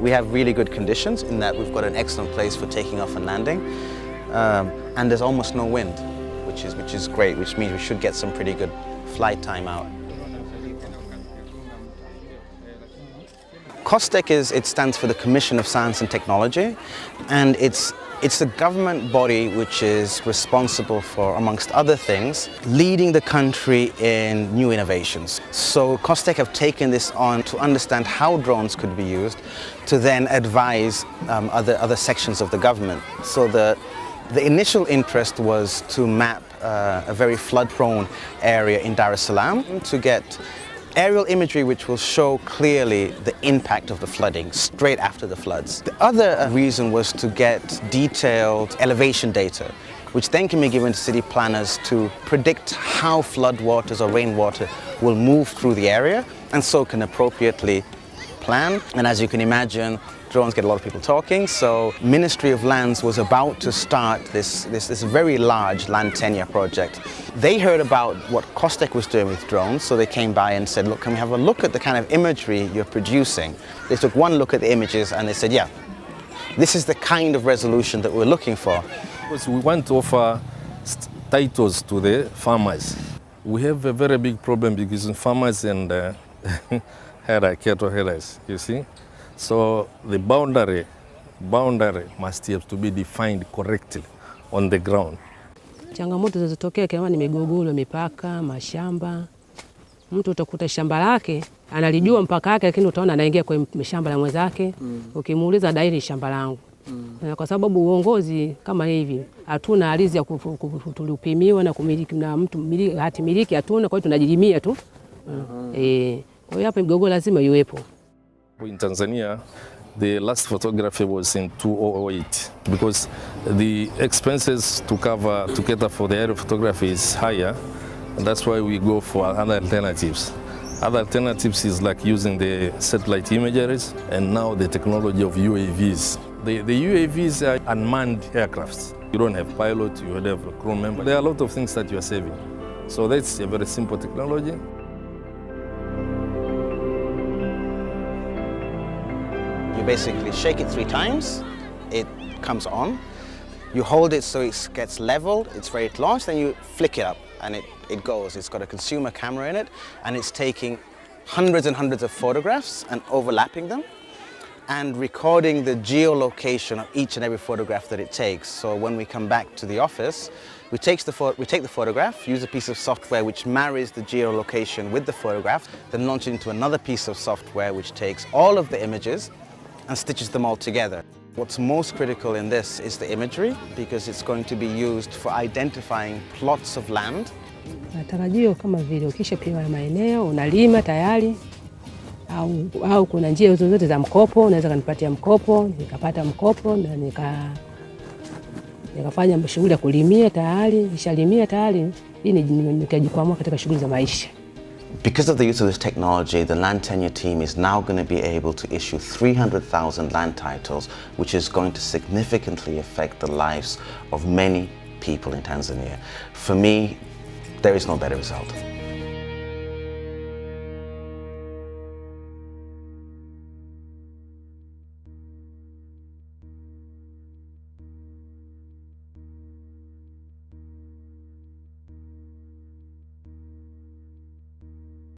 we have really good conditions in that we've got an excellent place for taking off and landing, and there's almost no wind, which is great, which means we should get some pretty good flight time out. COSTECH it stands for the Commission of Science and Technology, and it's a government body which is responsible for, amongst other things, leading the country in new innovations. So COSTECH have taken this on to understand how drones could be used to then advise other sections of the government. So the initial interest was to map a very flood-prone area in Dar es Salaam to get aerial imagery which will show clearly the impact of the flooding straight after the floods. The other reason was to get detailed elevation data, which then can be given to city planners to predict how floodwaters or rainwater will move through the area, and so can appropriately plan. And as you can imagine, drones get a lot of people talking, so Ministry of Lands was about to start this very large land tenure project. They heard about what COSTECH was doing with drones, so they came by and said, look, can we have a look at the kind of imagery you're producing? They took one look at the images and they said, yeah, this is the kind of resolution that we're looking for. Because we want to offer titles to the farmers. We have a very big problem because farmers and cattle headers, you see? So the boundary must have to be defined correctly on the ground. Changamoto zinazotokea kama ni migogoro, mipaka, mashamba. Mtu utakuta shamba lake, analijua mpaka yake, lakini utaona anaingia kwenye shamba la mwenzake. Ukimuuliza dai ni shamba langu. Kwa sababu uongozi kama hivi, hatuna ardhi ya kutulipimiwa na kumiliki na mtu hati miliki hatuna, kwa hiyo tunajilimia tu. Kwa hiyo hapa migogoro lazima iwepo. In Tanzania, the last photography was in 2008 because the expenses to cater for the aerial photography is higher, and that's why we go for other alternatives. Other alternatives is like using the satellite imageries and now the technology of UAVs. The UAVs are unmanned aircrafts. You don't have pilot, you don't have a crew member. There are a lot of things that you are saving. So that's a very simple technology. You basically shake it 3 times, it comes on. You hold it so it gets leveled, it's very close, then you flick it up and it goes. It's got a consumer camera in it and it's taking hundreds and hundreds of photographs and overlapping them and recording the geolocation of each and every photograph that it takes. So when we come back to the office, we take the photograph, use a piece of software which marries the geolocation with the photograph, then launch it into another piece of software which takes all of the images and stitches them all together. What's most critical in this is the imagery, because it's going to be used for identifying plots of land. Matarajio kama vile ukishapewa maeneo unalima tayari au kuna njia zozote za mkopo, unaweza kanipatia mkopo, nikapata mkopo na nikafanya shughuli ya kulimia tayari, nishalimia tayari, ili nikajikwamua katika shughuli za maisha. Because of the use of this technology, the land tenure team is now going to be able to issue 300,000 land titles, which is going to significantly affect the lives of many people in Tanzania. For me, there is no better result.